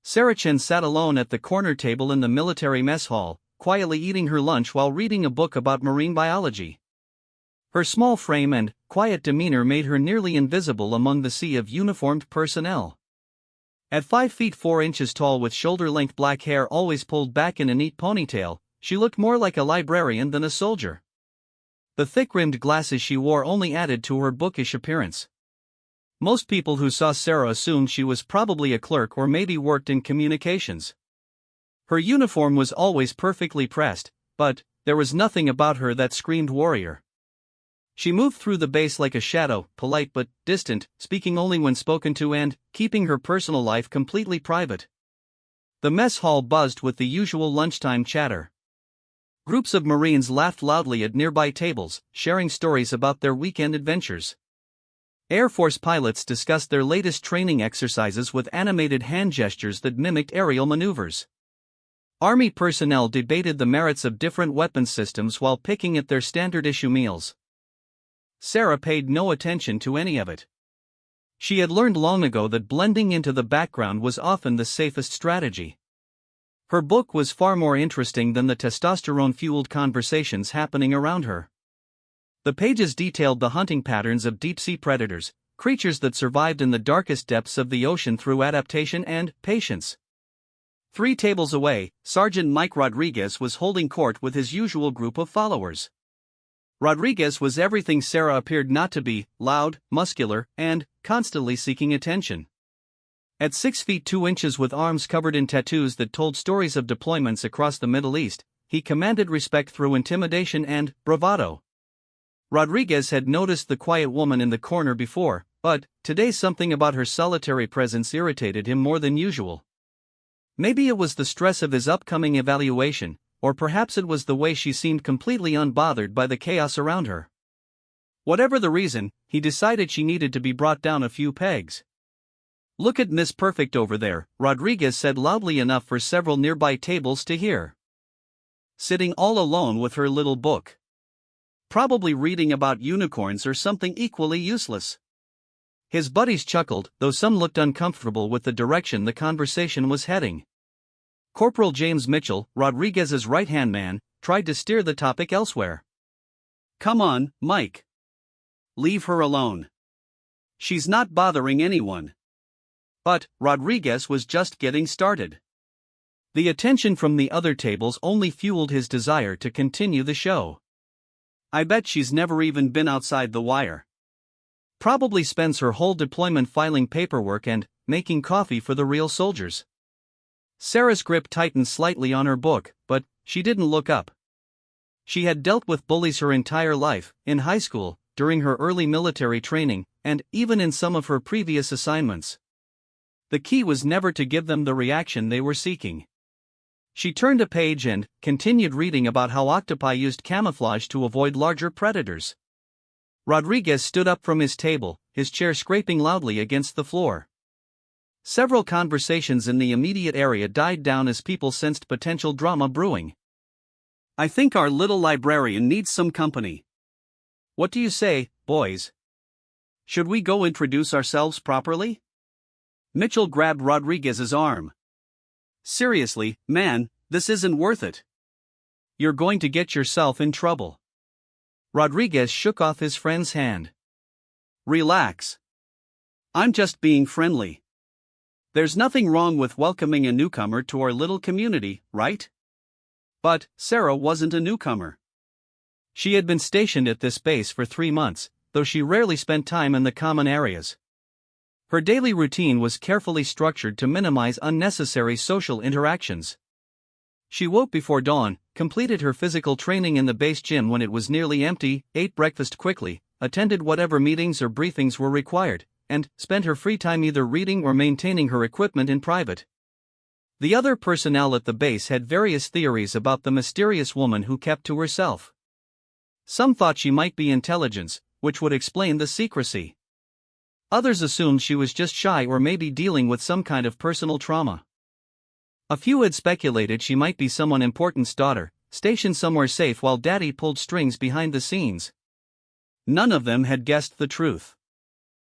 Sarah Chen sat alone at the corner table in the military mess hall, quietly eating her lunch while reading a book about marine biology. Her small frame and quiet demeanor made her nearly invisible among the sea of uniformed personnel. At 5 feet 4 inches tall with shoulder-length black hair always pulled back in a neat ponytail, she looked more like a librarian than a soldier. The thick-rimmed glasses she wore only added to her bookish appearance. Most people who saw Sarah assumed she was probably a clerk or maybe worked in communications. Her uniform was always perfectly pressed, but there was nothing about her that screamed warrior. She moved through the base like a shadow, polite but distant, speaking only when spoken to and keeping her personal life completely private. The mess hall buzzed with the usual lunchtime chatter. Groups of Marines laughed loudly at nearby tables, sharing stories about their weekend adventures. Air Force pilots discussed their latest training exercises with animated hand gestures that mimicked aerial maneuvers. Army personnel debated the merits of different weapons systems while picking at their standard-issue meals. Sarah paid no attention to any of it. She had learned long ago that blending into the background was often the safest strategy. Her book was far more interesting than the testosterone-fueled conversations happening around her. The pages detailed the hunting patterns of deep-sea predators, creatures that survived in the darkest depths of the ocean through adaptation and patience. 3 tables away, Sergeant Mike Rodriguez was holding court with his usual group of followers. Rodriguez was everything Sarah appeared not to be: loud, muscular, and constantly seeking attention. At 6 feet 2 inches with arms covered in tattoos that told stories of deployments across the Middle East, he commanded respect through intimidation and bravado. Rodriguez had noticed the quiet woman in the corner before, but today something about her solitary presence irritated him more than usual. Maybe it was the stress of his upcoming evaluation, or perhaps it was the way she seemed completely unbothered by the chaos around her. Whatever the reason, he decided she needed to be brought down a few pegs. "Look at Miss Perfect over there," Rodriguez said loudly enough for several nearby tables to hear. Sitting all alone with her little book. Probably reading about unicorns or something equally useless. His buddies chuckled, though some looked uncomfortable with the direction the conversation was heading. Corporal James Mitchell, Rodriguez's right-hand man, tried to steer the topic elsewhere. "Come on, Mike. Leave her alone. She's not bothering anyone." But Rodriguez was just getting started. The attention from the other tables only fueled his desire to continue the show. "I bet she's never even been outside the wire. Probably spends her whole deployment filing paperwork and making coffee for the real soldiers." Sarah's grip tightened slightly on her book, but she didn't look up. She had dealt with bullies her entire life, in high school, during her early military training, and even in some of her previous assignments. The key was never to give them the reaction they were seeking. She turned a page and continued reading about how octopi used camouflage to avoid larger predators. Rodriguez stood up from his table, his chair scraping loudly against the floor. Several conversations in the immediate area died down as people sensed potential drama brewing. "I think our little librarian needs some company. What do you say, boys? Should we go introduce ourselves properly?" Mitchell grabbed Rodriguez's arm. "Seriously, man, this isn't worth it. You're going to get yourself in trouble." Rodriguez shook off his friend's hand. "Relax. I'm just being friendly. There's nothing wrong with welcoming a newcomer to our little community, right?" But Sarah wasn't a newcomer. She had been stationed at this base for 3 months, though she rarely spent time in the common areas. Her daily routine was carefully structured to minimize unnecessary social interactions. She woke before dawn, completed her physical training in the base gym when it was nearly empty, ate breakfast quickly, attended whatever meetings or briefings were required, and spent her free time either reading or maintaining her equipment in private. The other personnel at the base had various theories about the mysterious woman who kept to herself. Some thought she might be intelligence, which would explain the secrecy. Others assumed she was just shy or maybe dealing with some kind of personal trauma. A few had speculated she might be someone important's daughter, stationed somewhere safe while daddy pulled strings behind the scenes. None of them had guessed the truth.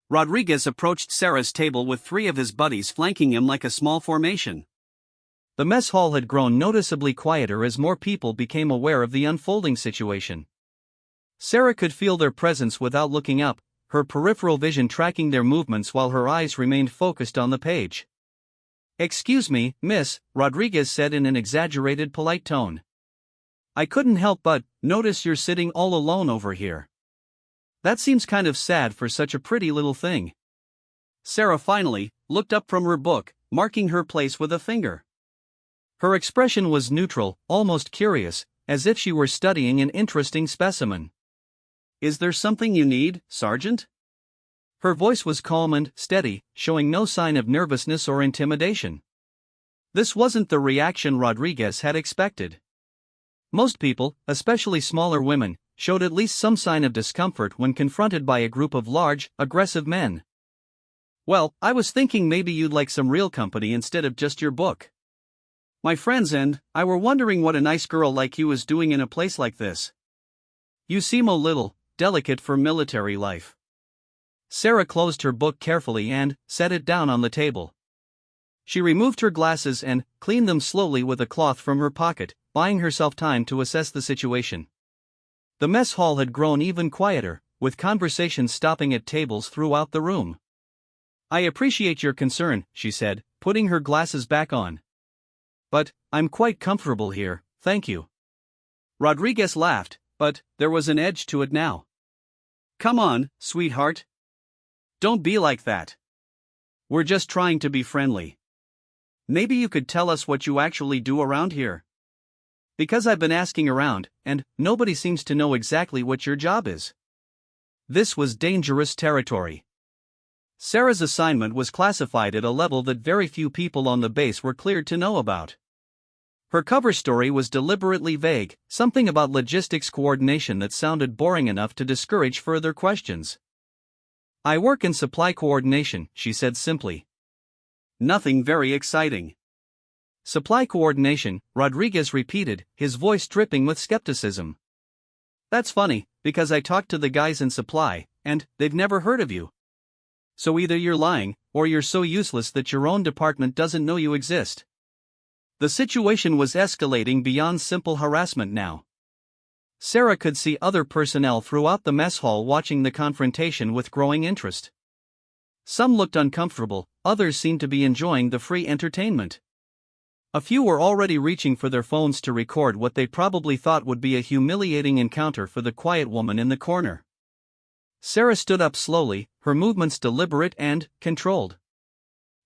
Rodriguez approached Sarah's table with 3 of his buddies flanking him like a small formation. The mess hall had grown noticeably quieter as more people became aware of the unfolding situation. Sarah could feel their presence without looking up, her peripheral vision tracking their movements while her eyes remained focused on the page. "Excuse me, miss," Rodriguez said in an exaggerated polite tone. "I couldn't help but notice you're sitting all alone over here. That seems kind of sad for such a pretty little thing." Sarah finally looked up from her book, marking her place with a finger. Her expression was neutral, almost curious, as if she were studying an interesting specimen. "Is there something you need, Sergeant?" Her voice was calm and steady, showing no sign of nervousness or intimidation. This wasn't the reaction Rodriguez had expected. Most people, especially smaller women, showed at least some sign of discomfort when confronted by a group of large, aggressive men. "Well, I was thinking maybe you'd like some real company instead of just your book. My friends and I were wondering what a nice girl like you is doing in a place like this. You seem a little delicate for military life." Sarah closed her book carefully and set it down on the table. She removed her glasses and cleaned them slowly with a cloth from her pocket, buying herself time to assess the situation. The mess hall had grown even quieter, with conversations stopping at tables throughout the room. "I appreciate your concern," she said, putting her glasses back on. "But I'm quite comfortable here, thank you." Rodriguez laughed, but there was an edge to it now. "Come on, sweetheart. Don't be like that. We're just trying to be friendly. Maybe you could tell us what you actually do around here. Because I've been asking around, and nobody seems to know exactly what your job is." This was dangerous territory. Sarah's assignment was classified at a level that very few people on the base were cleared to know about. Her cover story was deliberately vague, something about logistics coordination that sounded boring enough to discourage further questions. "I work in supply coordination," she said simply. "Nothing very exciting." "Supply coordination," Rodriguez repeated, his voice dripping with skepticism. "That's funny, because I talked to the guys in supply, and they've never heard of you. So either you're lying, or you're so useless that your own department doesn't know you exist." The situation was escalating beyond simple harassment now. Sarah could see other personnel throughout the mess hall watching the confrontation with growing interest. Some looked uncomfortable, others seemed to be enjoying the free entertainment. A few were already reaching for their phones to record what they probably thought would be a humiliating encounter for the quiet woman in the corner. Sarah stood up slowly, her movements deliberate and controlled.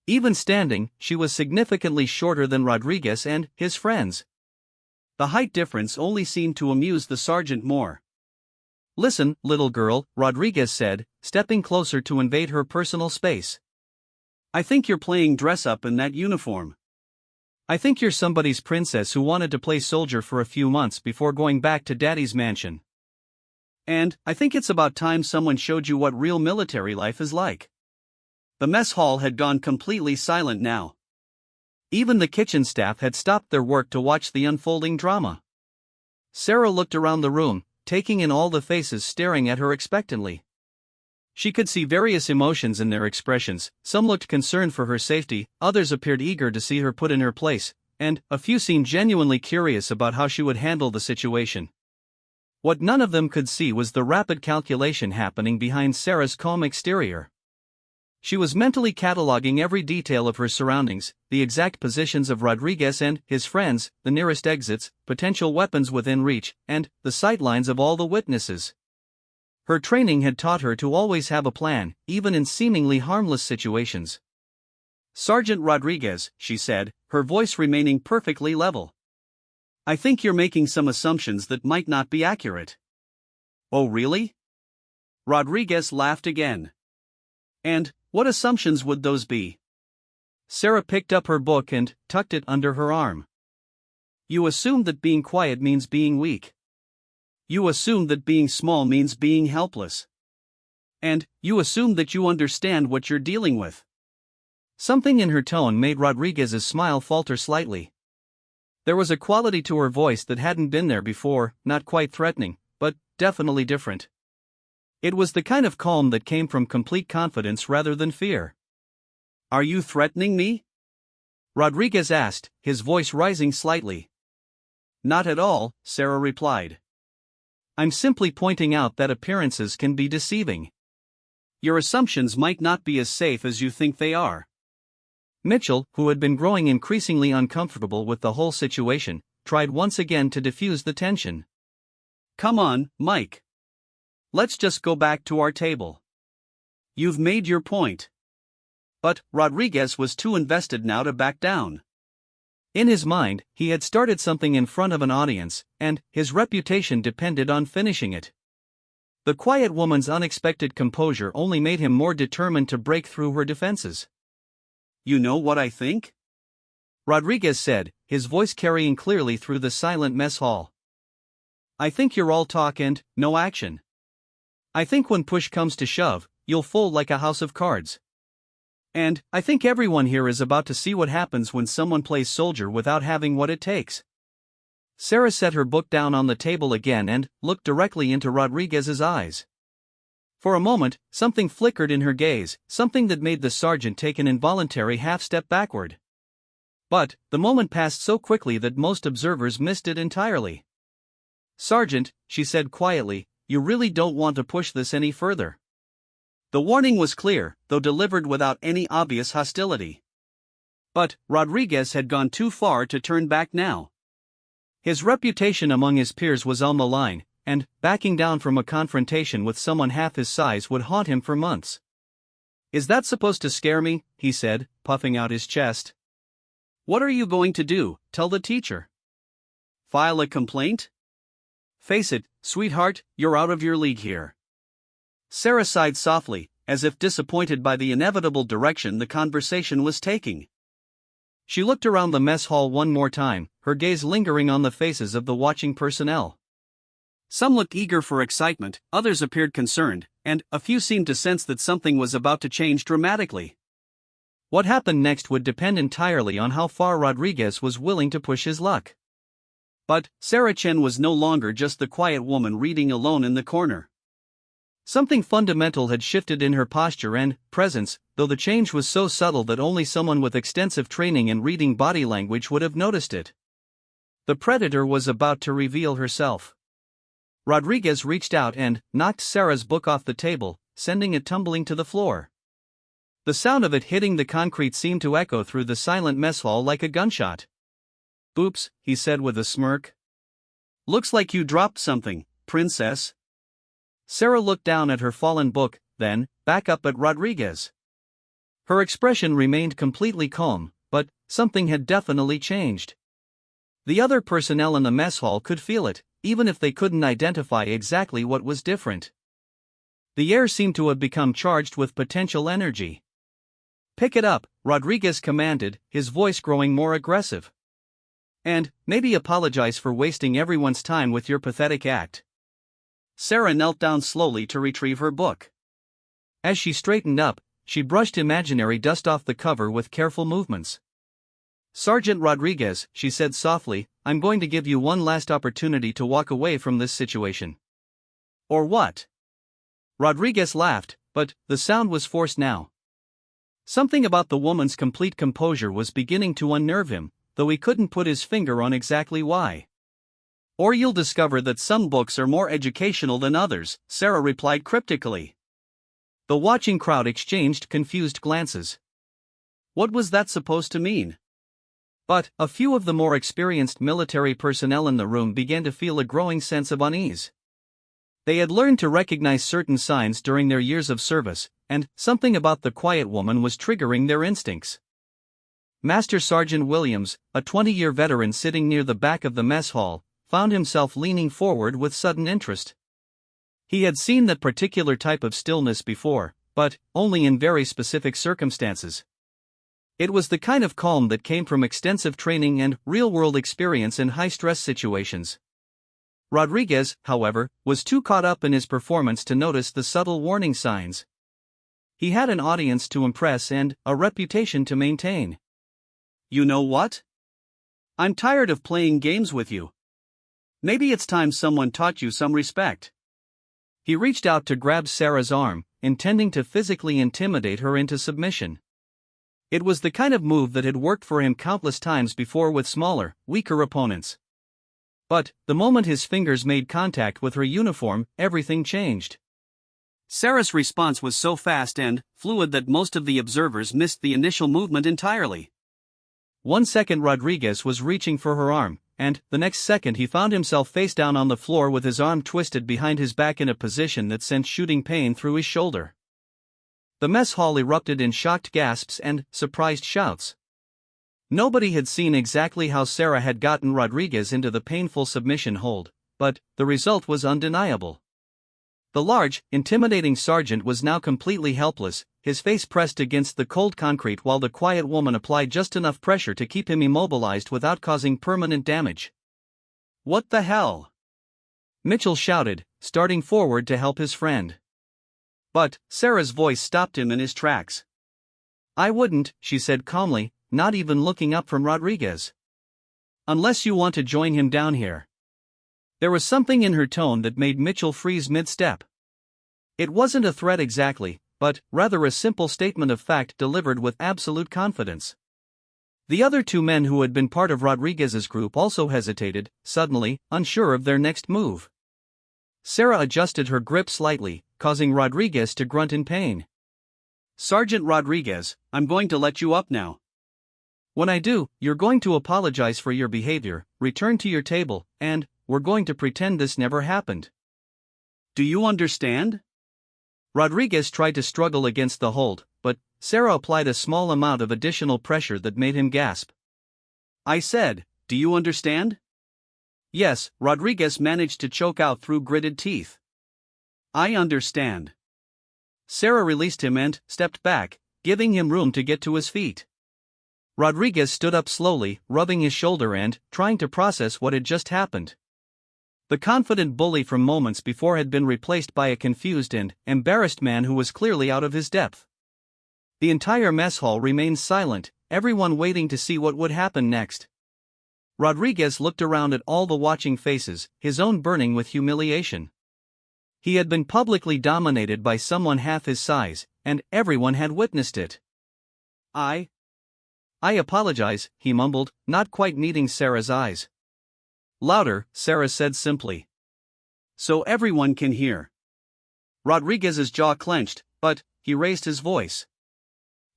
Even standing, she was significantly shorter than Rodriguez and his friends. The height difference only seemed to amuse the sergeant more. "Listen, little girl," Rodriguez said, stepping closer to invade her personal space. "I think you're playing dress-up in that uniform. I think you're somebody's princess who wanted to play soldier for a few months before going back to daddy's mansion. And I think it's about time someone showed you what real military life is like." The mess hall had gone completely silent now. Even the kitchen staff had stopped their work to watch the unfolding drama. Sarah looked around the room, taking in all the faces staring at her expectantly. She could see various emotions in their expressions. Some looked concerned for her safety, others appeared eager to see her put in her place, and a few seemed genuinely curious about how she would handle the situation. What none of them could see was the rapid calculation happening behind Sarah's calm exterior. She was mentally cataloging every detail of her surroundings, the exact positions of Rodriguez and his friends, the nearest exits, potential weapons within reach, and the sightlines of all the witnesses. Her training had taught her to always have a plan, even in seemingly harmless situations. "Sergeant Rodriguez," she said, her voice remaining perfectly level. "I think you're making some assumptions that might not be accurate." "Oh really?" Rodriguez laughed again. "And what assumptions would those be?" Sarah picked up her book and tucked it under her arm. "You assume that being quiet means being weak. You assume that being small means being helpless. And you assume that you understand what you're dealing with." Something in her tone made Rodriguez's smile falter slightly. There was a quality to her voice that hadn't been there before, not quite threatening, but definitely different. It was the kind of calm that came from complete confidence rather than fear. Are you threatening me? Rodriguez asked, his voice rising slightly. Not at all, Sarah replied. I'm simply pointing out that appearances can be deceiving. Your assumptions might not be as safe as you think they are. Mitchell, who had been growing increasingly uncomfortable with the whole situation, tried once again to diffuse the tension. Come on, Mike. Let's just go back to our table. You've made your point. But Rodriguez was too invested now to back down. In his mind, he had started something in front of an audience, and his reputation depended on finishing it. The quiet woman's unexpected composure only made him more determined to break through her defenses. You know what I think? Rodriguez said, his voice carrying clearly through the silent mess hall. I think you're all talk and no action. I think when push comes to shove, you'll fold like a house of cards. And I think everyone here is about to see what happens when someone plays soldier without having what it takes. Sarah set her book down on the table again and looked directly into Rodriguez's eyes. For a moment, something flickered in her gaze, something that made the sergeant take an involuntary half-step backward. But the moment passed so quickly that most observers missed it entirely. Sergeant, she said quietly, you really don't want to push this any further. The warning was clear, though delivered without any obvious hostility. But Rodriguez had gone too far to turn back now. His reputation among his peers was on the line, and backing down from a confrontation with someone half his size would haunt him for months. Is that supposed to scare me? He said, puffing out his chest. What are you going to do? Tell the teacher? File a complaint? Face it, sweetheart, you're out of your league here. Sarah sighed softly, as if disappointed by the inevitable direction the conversation was taking. She looked around the mess hall one more time, her gaze lingering on the faces of the watching personnel. Some looked eager for excitement, others appeared concerned, and a few seemed to sense that something was about to change dramatically. What happened next would depend entirely on how far Rodriguez was willing to push his luck. But Sarah Chen was no longer just the quiet woman reading alone in the corner. Something fundamental had shifted in her posture and presence, though the change was so subtle that only someone with extensive training in reading body language would have noticed it. The predator was about to reveal herself. Rodriguez reached out and knocked Sarah's book off the table, sending it tumbling to the floor. The sound of it hitting the concrete seemed to echo through the silent mess hall like a gunshot. Oops, he said with a smirk. Looks like you dropped something, princess. Sarah looked down at her fallen book, then back up at Rodriguez. Her expression remained completely calm, but something had definitely changed. The other personnel in the mess hall could feel it, even if they couldn't identify exactly what was different. The air seemed to have become charged with potential energy. Pick it up, Rodriguez commanded, his voice growing more aggressive. And maybe apologize for wasting everyone's time with your pathetic act. Sarah knelt down slowly to retrieve her book. As she straightened up, she brushed imaginary dust off the cover with careful movements. Sergeant Rodriguez, she said softly, I'm going to give you one last opportunity to walk away from this situation. Or what? Rodriguez laughed, but the sound was forced now. Something about the woman's complete composure was beginning to unnerve him, though he couldn't put his finger on exactly why. Or you'll discover that some books are more educational than others, Sarah replied cryptically. The watching crowd exchanged confused glances. What was that supposed to mean? But a few of the more experienced military personnel in the room began to feel a growing sense of unease. They had learned to recognize certain signs during their years of service, and something about the quiet woman was triggering their instincts. Master Sergeant Williams, a 20-year veteran sitting near the back of the mess hall, found himself leaning forward with sudden interest. He had seen that particular type of stillness before, but only in very specific circumstances. It was the kind of calm that came from extensive training and real-world experience in high-stress situations. Rodriguez, however, was too caught up in his performance to notice the subtle warning signs. He had an audience to impress and a reputation to maintain. You know what? I'm tired of playing games with you. Maybe it's time someone taught you some respect. He reached out to grab Sarah's arm, intending to physically intimidate her into submission. It was the kind of move that had worked for him countless times before with smaller, weaker opponents. But, the moment his fingers made contact with her uniform, everything changed. Sarah's response was so fast and fluid that most of the observers missed the initial movement entirely. 1 second Rodriguez was reaching for her arm, and, the next second he found himself face down on the floor with his arm twisted behind his back in a position that sent shooting pain through his shoulder. The mess hall erupted in shocked gasps and surprised shouts. Nobody had seen exactly how Sarah had gotten Rodriguez into the painful submission hold, but the result was undeniable. The large, intimidating sergeant was now completely helpless, his face pressed against the cold concrete while the quiet woman applied just enough pressure to keep him immobilized without causing permanent damage. "What the hell?" Mitchell shouted, starting forward to help his friend. But Sarah's voice stopped him in his tracks. "I wouldn't," she said calmly, not even looking up from Rodriguez. "Unless you want to join him down here." There was something in her tone that made Mitchell freeze mid-step. It wasn't a threat exactly, but rather a simple statement of fact delivered with absolute confidence. The other two men who had been part of Rodriguez's group also hesitated, suddenly, unsure of their next move. Sarah adjusted her grip slightly, causing Rodriguez to grunt in pain. "Sergeant Rodriguez, I'm going to let you up now." "When I do, you're going to apologize for your behavior, return to your table, and we're going to pretend this never happened." "Do you understand?" Rodriguez tried to struggle against the hold, but Sarah applied a small amount of additional pressure that made him gasp. "I said, do you understand?" "Yes," Rodriguez managed to choke out through gritted teeth. "I understand." Sarah released him and stepped back, giving him room to get to his feet. Rodriguez stood up slowly, rubbing his shoulder and trying to process what had just happened. The confident bully from moments before had been replaced by a confused and embarrassed man who was clearly out of his depth. The entire mess hall remained silent, everyone waiting to see what would happen next. Rodriguez looked around at all the watching faces, his own burning with humiliation. He had been publicly dominated by someone half his size, and everyone had witnessed it. I apologize," he mumbled, not quite meeting Sarah's eyes. "Louder," Sarah said simply. "So everyone can hear." Rodriguez's jaw clenched, but he raised his voice.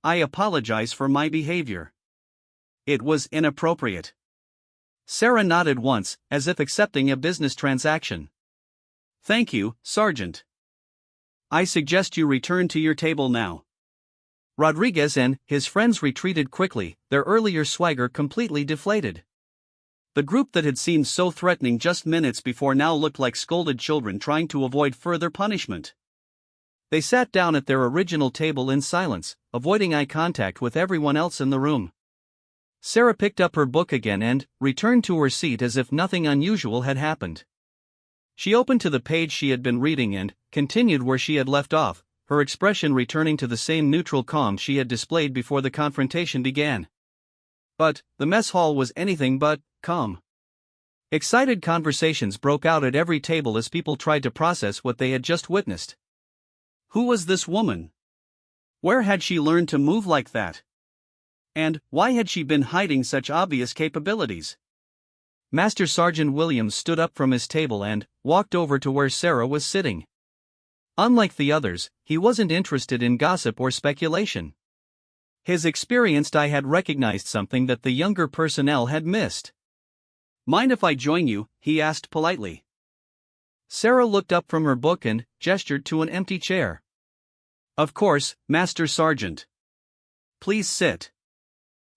"I apologize for my behavior. It was inappropriate." Sarah nodded once, as if accepting a business transaction. "Thank you, Sergeant. I suggest you return to your table now." Rodriguez and his friends retreated quickly, their earlier swagger completely deflated. The group that had seemed so threatening just minutes before now looked like scolded children trying to avoid further punishment. They sat down at their original table in silence, avoiding eye contact with everyone else in the room. Sarah picked up her book again and returned to her seat as if nothing unusual had happened. She opened to the page she had been reading and continued where she had left off, her expression returning to the same neutral calm she had displayed before the confrontation began. But the mess hall was anything but calm. Excited conversations broke out at every table as people tried to process what they had just witnessed. Who was this woman? Where had she learned to move like that? And why had she been hiding such obvious capabilities? Master Sergeant Williams stood up from his table and walked over to where Sarah was sitting. Unlike the others, he wasn't interested in gossip or speculation. His experienced eye had recognized something that the younger personnel had missed. "Mind if I join you?" he asked politely. Sarah looked up from her book and gestured to an empty chair. "Of course, Master Sergeant. Please sit."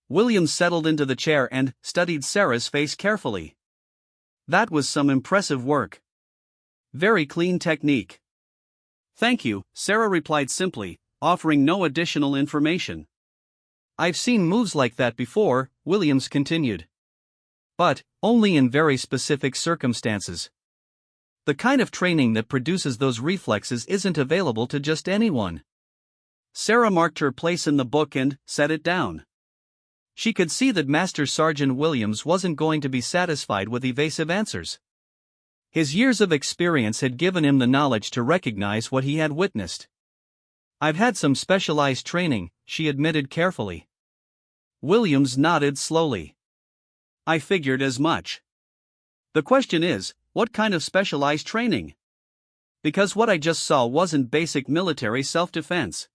Williams settled into the chair and studied Sarah's face carefully. "That was some impressive work. Very clean technique." "Thank you," Sarah replied simply, offering no additional information. "I've seen moves like that before," Williams continued. "But only in very specific circumstances. The kind of training that produces those reflexes isn't available to just anyone." Sarah marked her place in the book and set it down. She could see that Master Sergeant Williams wasn't going to be satisfied with evasive answers. His years of experience had given him the knowledge to recognize what he had witnessed. "I've had some specialized training," she admitted carefully. Williams nodded slowly. "I figured as much. The question is, what kind of specialized training? Because what I just saw wasn't basic military self-defense.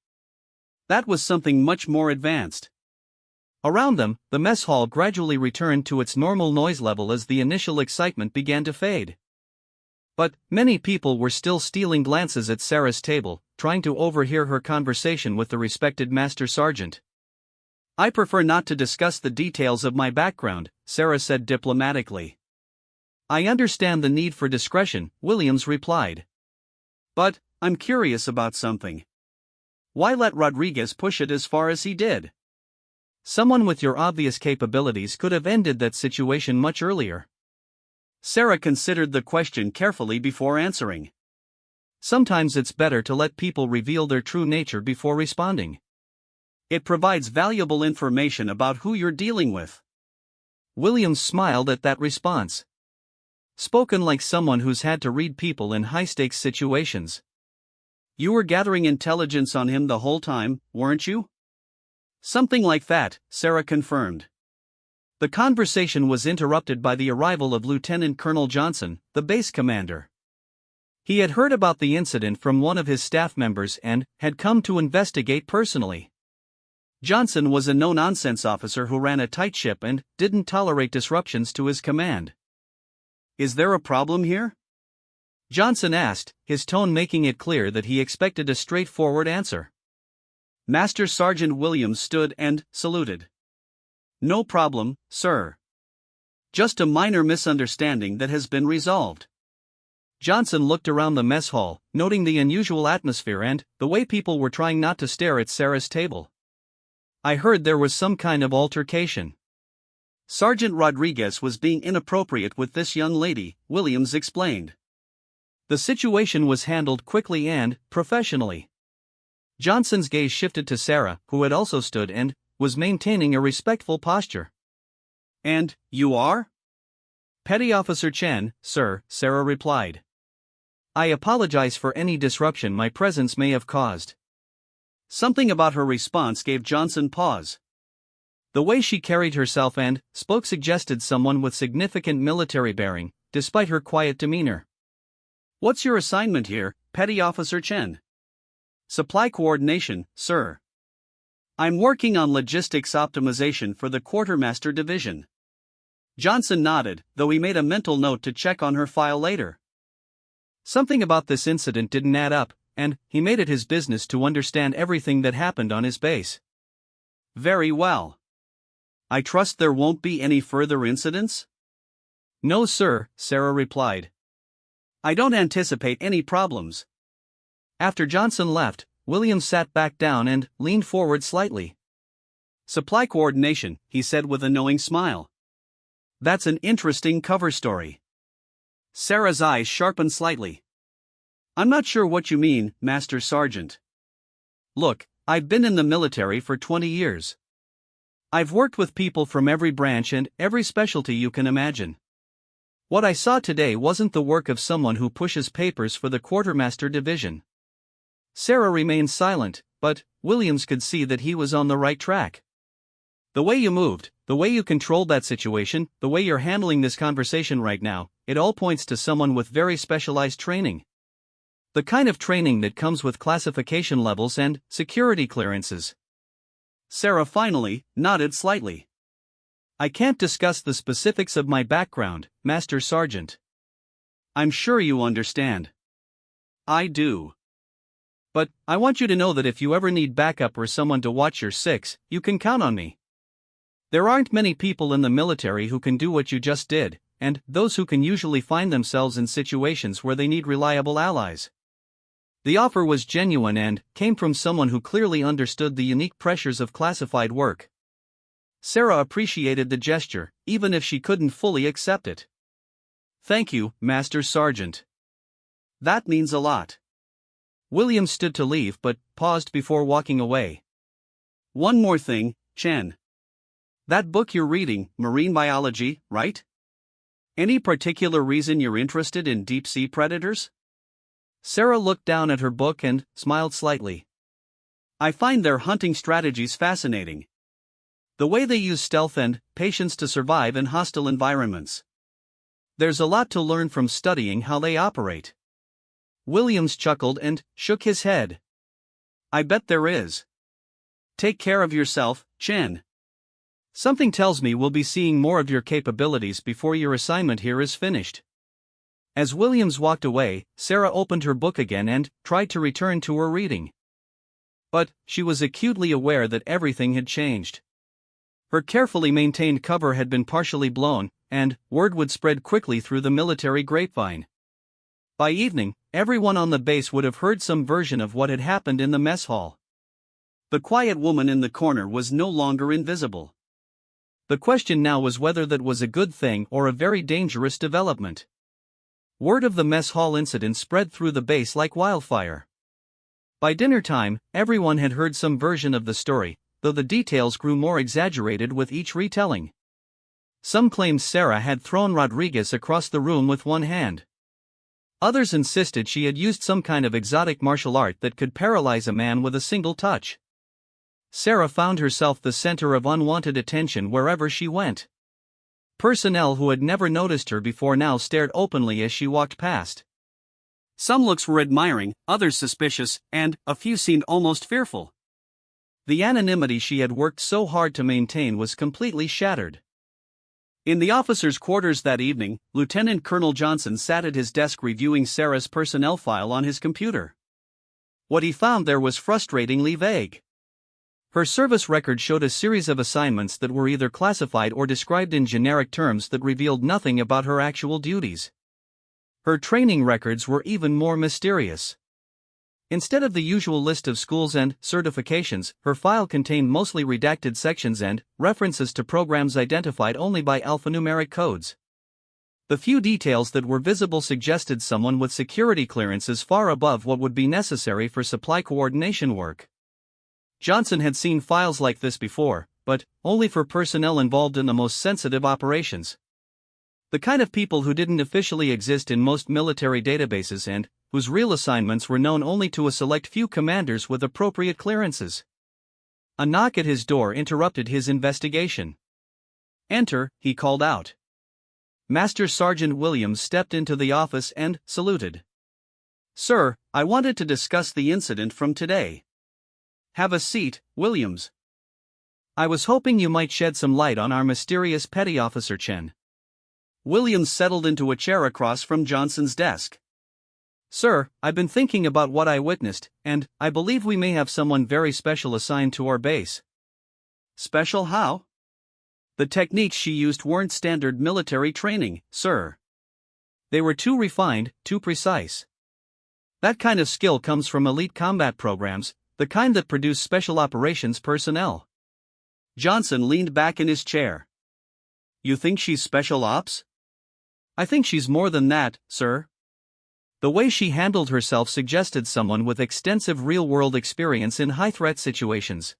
That was something much more advanced." Around them, the mess hall gradually returned to its normal noise level as the initial excitement began to fade. But many people were still stealing glances at Sarah's table, trying to overhear her conversation with the respected Master Sergeant. "I prefer not to discuss the details of my background," Sarah said diplomatically. "I understand the need for discretion," Williams replied. "But I'm curious about something. Why let Rodriguez push it as far as he did?" "Someone with your obvious capabilities could have ended that situation much earlier." Sarah considered the question carefully before answering. "Sometimes it's better to let people reveal their true nature before responding. It provides valuable information about who you're dealing with." Williams smiled at that response. Spoken like someone who's had to read people in high-stakes situations. "You were gathering intelligence on him the whole time, weren't you?" "Something like that," Sarah confirmed. The conversation was interrupted by the arrival of Lieutenant Colonel Johnson, the base commander. He had heard about the incident from one of his staff members and had come to investigate personally. Johnson was a no-nonsense officer who ran a tight ship and didn't tolerate disruptions to his command. "Is there a problem here?" Johnson asked, his tone making it clear that he expected a straightforward answer. Master Sergeant Williams stood and saluted. "No problem, sir. Just a minor misunderstanding that has been resolved." Johnson looked around the mess hall, noting the unusual atmosphere and the way people were trying not to stare at Sarah's table. "I heard there was some kind of altercation." "Sergeant Rodriguez was being inappropriate with this young lady," Williams explained. "The situation was handled quickly and professionally." Johnson's gaze shifted to Sarah, who had also stood and was maintaining a respectful posture. "And you are?" "Petty Officer Chen, sir," Sarah replied. "I apologize for any disruption my presence may have caused." Something about her response gave Johnson pause. The way she carried herself and spoke suggested someone with significant military bearing, despite her quiet demeanor. "What's your assignment here, Petty Officer Chen?" "Supply coordination, sir. I'm working on logistics optimization for the Quartermaster Division." Johnson nodded, though he made a mental note to check on her file later. Something about this incident didn't add up, and he made it his business to understand everything that happened on his base. "Very well. I trust there won't be any further incidents?" "No, sir," Sarah replied. "I don't anticipate any problems." After Johnson left, Williams sat back down and leaned forward slightly. "Supply coordination," he said with a knowing smile. "That's an interesting cover story." Sarah's eyes sharpened slightly. "I'm not sure what you mean, Master Sergeant." "Look, I've been in the military for 20 years. I've worked with people from every branch and every specialty you can imagine. What I saw today wasn't the work of someone who pushes papers for the Quartermaster Division." Sarah remained silent, but Williams could see that he was on the right track. "The way you moved, the way you controlled that situation, the way you're handling this conversation right now, it all points to someone with very specialized training. The kind of training that comes with classification levels and security clearances." Sarah finally nodded slightly. "I can't discuss the specifics of my background, Master Sergeant." "I'm sure you understand." "I do. But I want you to know that if you ever need backup or someone to watch your six, you can count on me. There aren't many people in the military who can do what you just did, and those who can usually find themselves in situations where they need reliable allies." The offer was genuine and came from someone who clearly understood the unique pressures of classified work. Sarah appreciated the gesture, even if she couldn't fully accept it. "Thank you, Master Sergeant. That means a lot." Williams stood to leave but paused before walking away. "One more thing, Chen. That book you're reading, Marine Biology, right? Any particular reason you're interested in deep-sea predators? Sarah looked down at her book and smiled slightly. I find their hunting strategies fascinating. The way they use stealth and patience to survive in hostile environments. There's a lot to learn from studying how they operate. Williams chuckled and shook his head. I bet there is. Take care of yourself, Chen. Something tells me we'll be seeing more of your capabilities before your assignment here is finished. As Williams walked away, Sarah opened her book again and tried to return to her reading. But she was acutely aware that everything had changed. Her carefully maintained cover had been partially blown, and word would spread quickly through the military grapevine. By evening, everyone on the base would have heard some version of what had happened in the mess hall. The quiet woman in the corner was no longer invisible. The question now was whether that was a good thing or a very dangerous development. Word of the mess hall incident spread through the base like wildfire. By dinner time, everyone had heard some version of the story, though the details grew more exaggerated with each retelling. Some claimed Sarah had thrown Rodriguez across the room with one hand. Others insisted she had used some kind of exotic martial art that could paralyze a man with a single touch. Sarah found herself the center of unwanted attention wherever she went. Personnel who had never noticed her before now stared openly as she walked past. Some looks were admiring, others suspicious, and a few seemed almost fearful. The anonymity she had worked so hard to maintain was completely shattered. In the officers' quarters that evening, Lieutenant Colonel Johnson sat at his desk reviewing Sarah's personnel file on his computer. What he found there was frustratingly vague. Her service record showed a series of assignments that were either classified or described in generic terms that revealed nothing about her actual duties. Her training records were even more mysterious. Instead of the usual list of schools and certifications, her file contained mostly redacted sections and references to programs identified only by alphanumeric codes. The few details that were visible suggested someone with security clearances far above what would be necessary for supply coordination work. Johnson had seen files like this before, but only for personnel involved in the most sensitive operations. The kind of people who didn't officially exist in most military databases and whose real assignments were known only to a select few commanders with appropriate clearances. A knock at his door interrupted his investigation. "Enter," he called out. Master Sergeant Williams stepped into the office and saluted. "Sir, I wanted to discuss the incident from today." "Have a seat, Williams. I was hoping you might shed some light on our mysterious petty officer Chen." Williams settled into a chair across from Johnson's desk. "Sir, I've been thinking about what I witnessed, and I believe we may have someone very special assigned to our base." "Special how?" "The techniques she used weren't standard military training, sir. They were too refined, too precise. That kind of skill comes from elite combat programs, the kind that produce special operations personnel." Johnson leaned back in his chair. "You think she's special ops?" "I think she's more than that, sir. The way she handled herself suggested someone with extensive real-world experience in high-threat situations.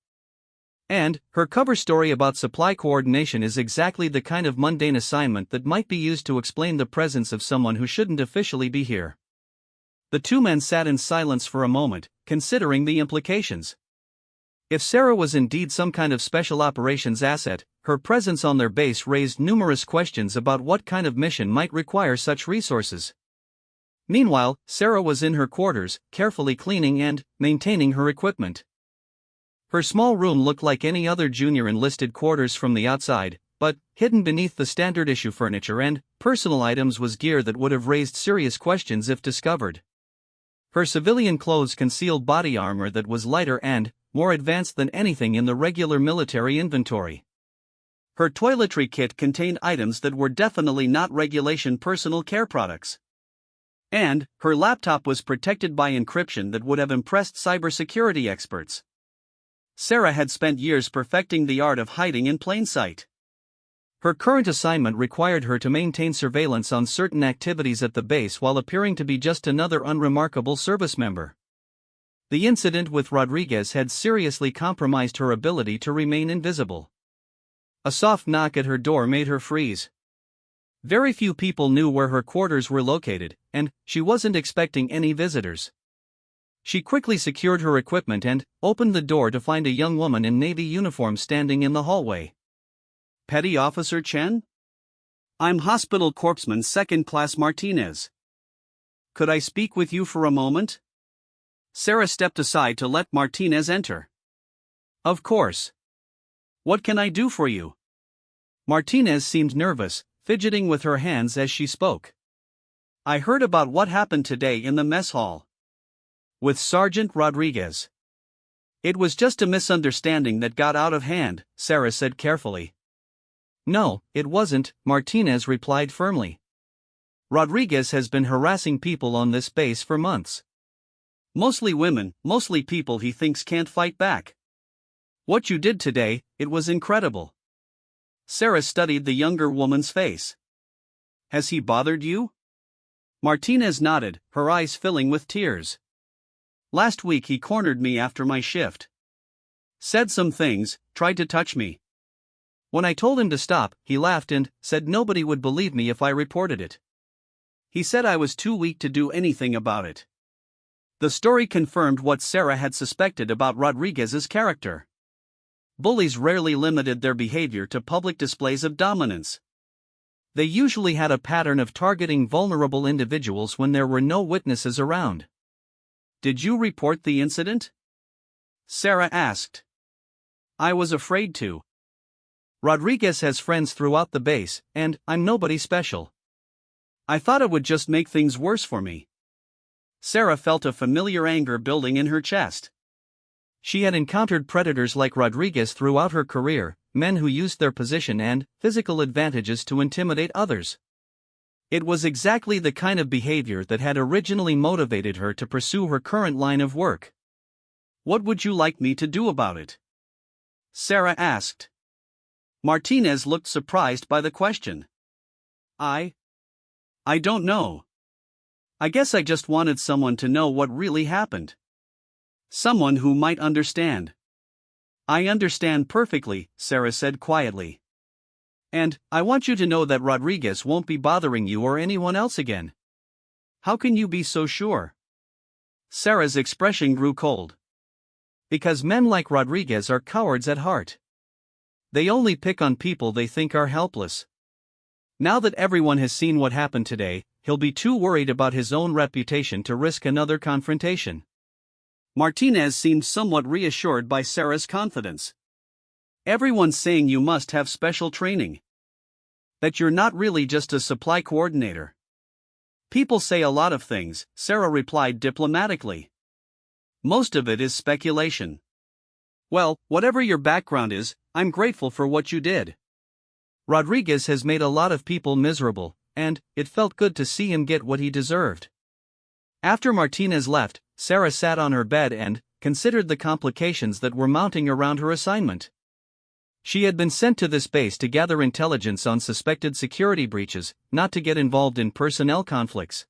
And her cover story about supply coordination is exactly the kind of mundane assignment that might be used to explain the presence of someone who shouldn't officially be here." The two men sat in silence for a moment, considering the implications. If Sarah was indeed some kind of special operations asset, her presence on their base raised numerous questions about what kind of mission might require such resources. Meanwhile, Sarah was in her quarters, carefully cleaning and maintaining her equipment. Her small room looked like any other junior enlisted quarters from the outside, but hidden beneath the standard issue furniture and personal items was gear that would have raised serious questions if discovered. Her civilian clothes concealed body armor that was lighter and more advanced than anything in the regular military inventory. Her toiletry kit contained items that were definitely not regulation personal care products. And her laptop was protected by encryption that would have impressed cybersecurity experts. Sarah had spent years perfecting the art of hiding in plain sight. Her current assignment required her to maintain surveillance on certain activities at the base while appearing to be just another unremarkable service member. The incident with Rodriguez had seriously compromised her ability to remain invisible. A soft knock at her door made her freeze. Very few people knew where her quarters were located, and she wasn't expecting any visitors. She quickly secured her equipment and opened the door to find a young woman in Navy uniform standing in the hallway. Petty Officer Chen? I'm Hospital Corpsman Second Class Martinez. Could I speak with you for a moment? Sarah stepped aside to let Martinez enter. Of course. What can I do for you? Martinez seemed nervous, fidgeting with her hands as she spoke. I heard about what happened today in the mess hall. With Sergeant Rodriguez. It was just a misunderstanding that got out of hand, Sarah said carefully. No, it wasn't, Martinez replied firmly. Rodriguez has been harassing people on this base for months. Mostly women, mostly people he thinks can't fight back. What you did today, it was incredible. Sarah studied the younger woman's face. Has he bothered you? Martinez nodded, her eyes filling with tears. Last week he cornered me after my shift. Said some things, tried to touch me. When I told him to stop, he laughed and said nobody would believe me if I reported it. He said I was too weak to do anything about it. The story confirmed what Sarah had suspected about Rodriguez's character. Bullies rarely limited their behavior to public displays of dominance. They usually had a pattern of targeting vulnerable individuals when there were no witnesses around. Did you report the incident? Sarah asked. I was afraid to. Rodriguez has friends throughout the base, and I'm nobody special. I thought it would just make things worse for me. Sarah felt a familiar anger building in her chest. She had encountered predators like Rodriguez throughout her career, men who used their position and physical advantages to intimidate others. It was exactly the kind of behavior that had originally motivated her to pursue her current line of work. What would you like me to do about it? Sarah asked. Martinez looked surprised by the question. I don't know. I guess I just wanted someone to know what really happened. Someone who might understand. I understand perfectly, Sarah said quietly. And I want you to know that Rodriguez won't be bothering you or anyone else again. How can you be so sure? Sarah's expression grew cold. Because men like Rodriguez are cowards at heart. They only pick on people they think are helpless. Now that everyone has seen what happened today, he'll be too worried about his own reputation to risk another confrontation. Martinez seemed somewhat reassured by Sarah's confidence. Everyone's saying you must have special training. That you're not really just a supply coordinator. People say a lot of things, Sarah replied diplomatically. Most of it is speculation. Well, whatever your background is, I'm grateful for what you did. Rodriguez has made a lot of people miserable, and it felt good to see him get what he deserved. After Martinez left, Sarah sat on her bed and considered the complications that were mounting around her assignment. She had been sent to this base to gather intelligence on suspected security breaches, not to get involved in personnel conflicts.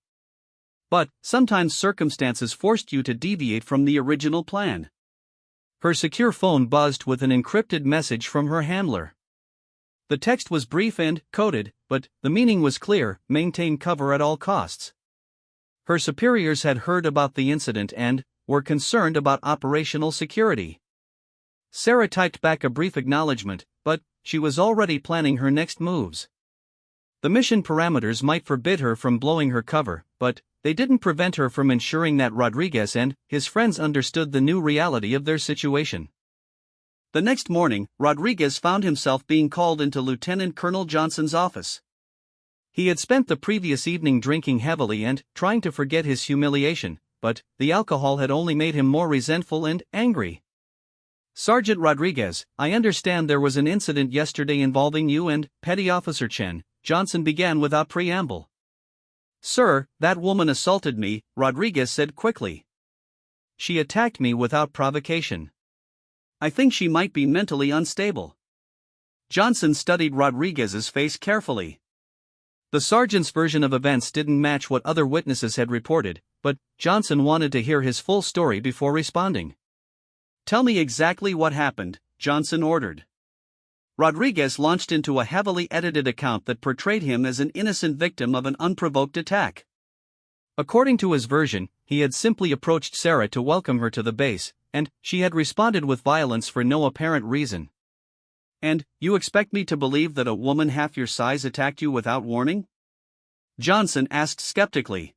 But sometimes circumstances forced you to deviate from the original plan. Her secure phone buzzed with an encrypted message from her handler. The text was brief and coded, but the meaning was clear: maintain cover at all costs. Her superiors had heard about the incident and were concerned about operational security. Sarah typed back a brief acknowledgement, but she was already planning her next moves. The mission parameters might forbid her from blowing her cover, but they didn't prevent her from ensuring that Rodriguez and his friends understood the new reality of their situation. The next morning, Rodriguez found himself being called into Lieutenant Colonel Johnson's office. He had spent the previous evening drinking heavily and trying to forget his humiliation, but the alcohol had only made him more resentful and angry. Sergeant Rodriguez, I understand there was an incident yesterday involving you and Petty Officer Chen, Johnson began without preamble. Sir, that woman assaulted me, Rodriguez said quickly. She attacked me without provocation. I think she might be mentally unstable. Johnson studied Rodriguez's face carefully. The sergeant's version of events didn't match what other witnesses had reported, but Johnson wanted to hear his full story before responding. Tell me exactly what happened, Johnson ordered. Rodriguez launched into a heavily edited account that portrayed him as an innocent victim of an unprovoked attack. According to his version, he had simply approached Sarah to welcome her to the base, and she had responded with violence for no apparent reason. And you expect me to believe that a woman half your size attacked you without warning? Johnson asked skeptically.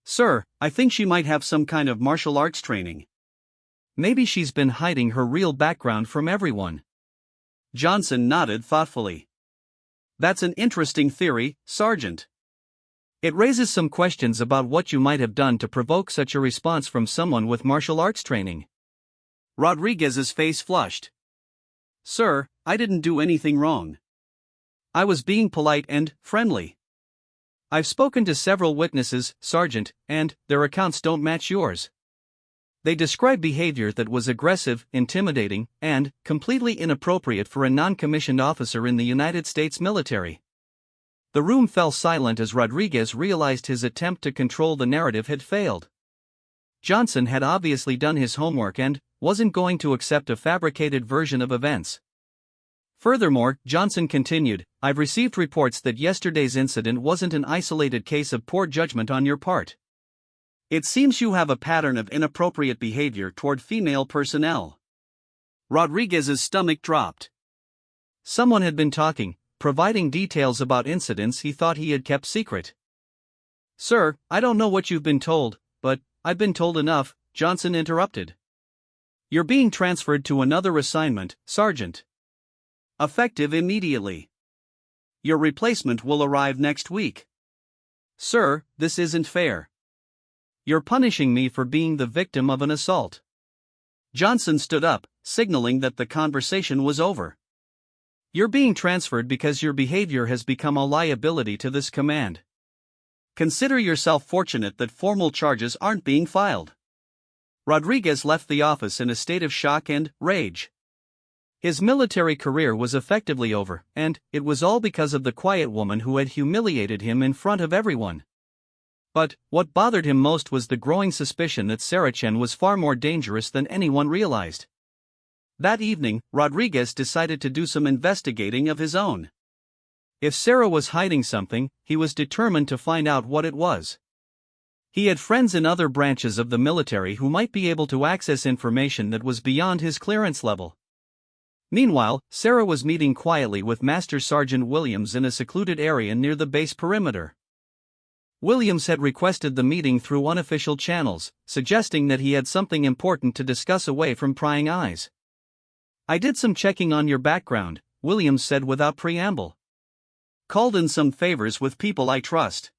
Sir, I think she might have some kind of martial arts training. Maybe she's been hiding her real background from everyone. Johnson nodded thoughtfully. That's an interesting theory, Sergeant. It raises some questions about what you might have done to provoke such a response from someone with martial arts training. Rodriguez's face flushed. Sir, I didn't do anything wrong. I was being polite and friendly. I've spoken to several witnesses, Sergeant, and their accounts don't match yours. They describe behavior that was aggressive, intimidating, and completely inappropriate for a non-commissioned officer in the United States military. The room fell silent as Rodriguez realized his attempt to control the narrative had failed. Johnson had obviously done his homework and wasn't going to accept a fabricated version of events. Furthermore, Johnson continued, I've received reports that yesterday's incident wasn't an isolated case of poor judgment on your part. It seems you have a pattern of inappropriate behavior toward female personnel. Rodriguez's stomach dropped. Someone had been talking, providing details about incidents he thought he had kept secret. Sir, I don't know what you've been told, but I've been told enough, Johnson interrupted. You're being transferred to another assignment, Sergeant. Effective immediately. Your replacement will arrive next week. Sir, this isn't fair. You're punishing me for being the victim of an assault. Johnson stood up, signaling that the conversation was over. You're being transferred because your behavior has become a liability to this command. Consider yourself fortunate that formal charges aren't being filed. Rodriguez left the office in a state of shock and rage. His military career was effectively over, and it was all because of the quiet woman who had humiliated him in front of everyone. But what bothered him most was the growing suspicion that Sarah Chen was far more dangerous than anyone realized. That evening, Rodriguez decided to do some investigating of his own. If Sarah was hiding something, he was determined to find out what it was. He had friends in other branches of the military who might be able to access information that was beyond his clearance level. Meanwhile, Sarah was meeting quietly with Master Sergeant Williams in a secluded area near the base perimeter. Williams had requested the meeting through unofficial channels, suggesting that he had something important to discuss away from prying eyes. I did some checking on your background, Williams said without preamble. Called in some favors with people I trust.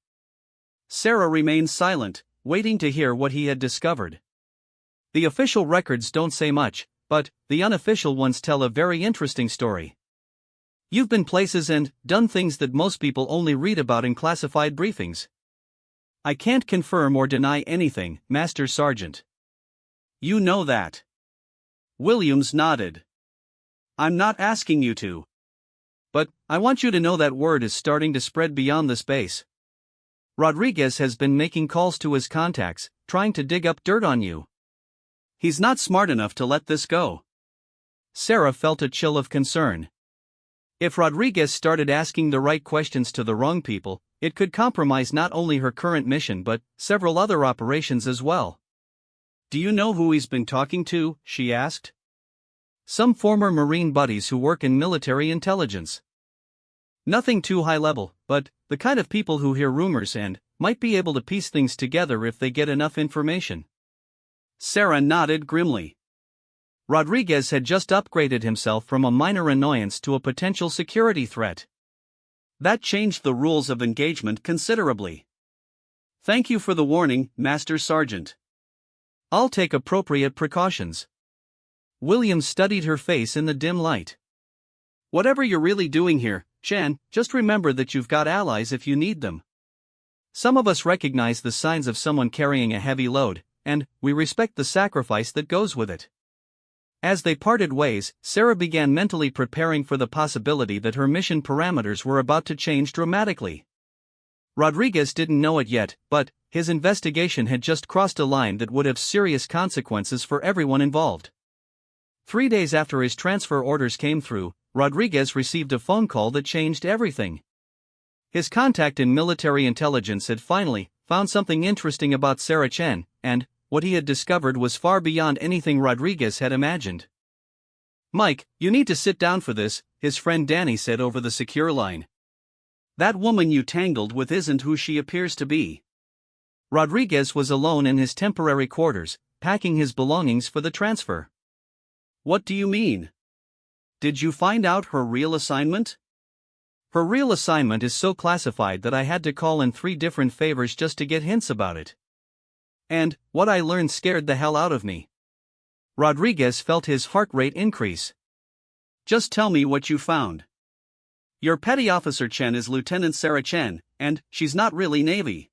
Sarah remained silent, waiting to hear what he had discovered. The official records don't say much, but the unofficial ones tell a very interesting story. You've been places and done things that most people only read about in classified briefings. I can't confirm or deny anything, Master Sergeant. You know that. Williams nodded. I'm not asking you to. But I want you to know that word is starting to spread beyond this base. Rodriguez has been making calls to his contacts, trying to dig up dirt on you. He's not smart enough to let this go. Sarah felt a chill of concern. If Rodriguez started asking the right questions to the wrong people, it could compromise not only her current mission but several other operations as well. Do you know who he's been talking to? She asked. Some former Marine buddies who work in military intelligence. Nothing too high level, but the kind of people who hear rumors and might be able to piece things together if they get enough information. Sarah nodded grimly. Rodriguez had just upgraded himself from a minor annoyance to a potential security threat. That changed the rules of engagement considerably. Thank you for the warning, Master Sergeant. I'll take appropriate precautions. Williams studied her face in the dim light. Whatever you're really doing here, Chen, just remember that you've got allies if you need them. Some of us recognize the signs of someone carrying a heavy load, and we respect the sacrifice that goes with it. As they parted ways, Sarah began mentally preparing for the possibility that her mission parameters were about to change dramatically. Rodriguez didn't know it yet, but his investigation had just crossed a line that would have serious consequences for everyone involved. 3 days after his transfer orders came through, Rodriguez received a phone call that changed everything. His contact in military intelligence had finally found something interesting about Sarah Chen, and what he had discovered was far beyond anything Rodriguez had imagined. "Mike, you need to sit down for this," his friend Danny said over the secure line. "That woman you tangled with isn't who she appears to be." Rodriguez was alone in his temporary quarters, packing his belongings for the transfer. "What do you mean? Did you find out her real assignment?" "Her real assignment is so classified that I had to call in 3 different favors just to get hints about it. And what I learned scared the hell out of me." Rodriguez felt his heart rate increase. "Just tell me what you found. Your petty officer Chen is Lieutenant Sarah Chen, and she's not really Navy.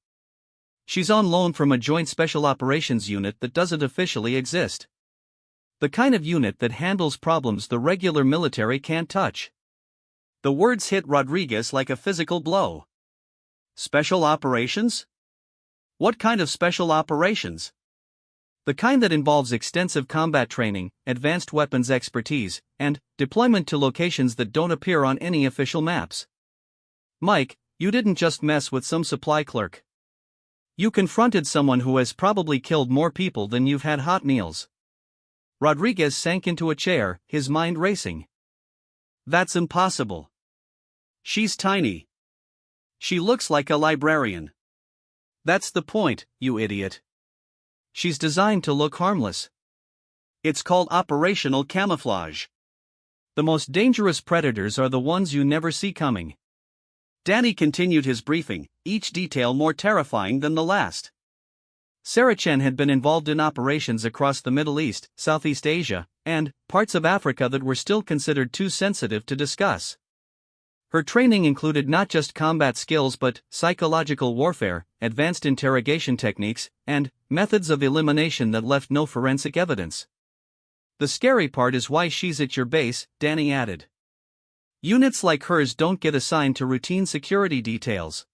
She's on loan from a joint special operations unit that doesn't officially exist. The kind of unit that handles problems the regular military can't touch." The words hit Rodriguez like a physical blow. Special operations? What kind of special operations? The kind that involves extensive combat training, advanced weapons expertise, and deployment to locations that don't appear on any official maps. "Mike, you didn't just mess with some supply clerk. You confronted someone who has probably killed more people than you've had hot meals." Rodriguez sank into a chair, his mind racing. "That's impossible. She's tiny. She looks like a librarian." "That's the point, you idiot. She's designed to look harmless. It's called operational camouflage." The most dangerous predators are the ones you never see coming." Danny continued his briefing, each detail more terrifying than the last. Sarah Chen had been involved in operations across the Middle East, Southeast Asia, and parts of Africa that were still considered too sensitive to discuss. Her training included not just combat skills but psychological warfare, advanced interrogation techniques, and methods of elimination that left no forensic evidence. "The scary part is why she's at your base," Danny added. "Units like hers don't get assigned to routine security details.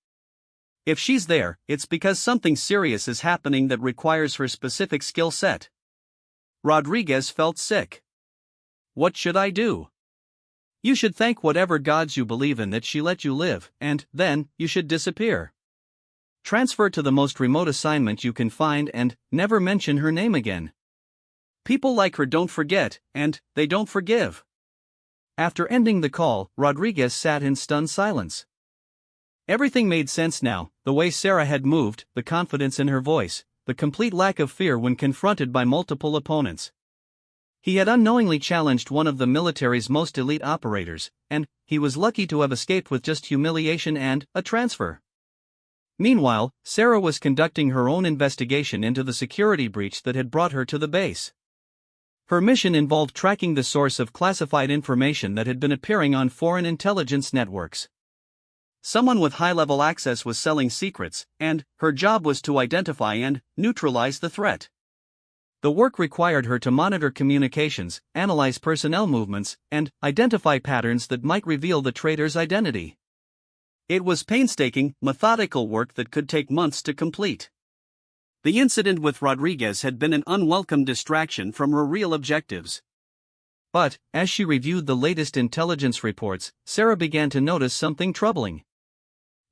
If she's there, it's because something serious is happening that requires her specific skill set." Rodriguez felt sick. "What should I do?" "You should thank whatever gods you believe in that she let you live, and then you should disappear. Transfer to the most remote assignment you can find and never mention her name again. People like her don't forget, and they don't forgive." After ending the call, Rodriguez sat in stunned silence. Everything made sense now: the way Sarah had moved, the confidence in her voice, the complete lack of fear when confronted by multiple opponents. He had unknowingly challenged one of the military's most elite operators, and he was lucky to have escaped with just humiliation and a transfer. Meanwhile, Sarah was conducting her own investigation into the security breach that had brought her to the base. Her mission involved tracking the source of classified information that had been appearing on foreign intelligence networks. Someone with high-level access was selling secrets, and her job was to identify and neutralize the threat. The work required her to monitor communications, analyze personnel movements, and identify patterns that might reveal the traitor's identity. It was painstaking, methodical work that could take months to complete. The incident with Rodriguez had been an unwelcome distraction from her real objectives. But, as she reviewed the latest intelligence reports, Sarah began to notice something troubling.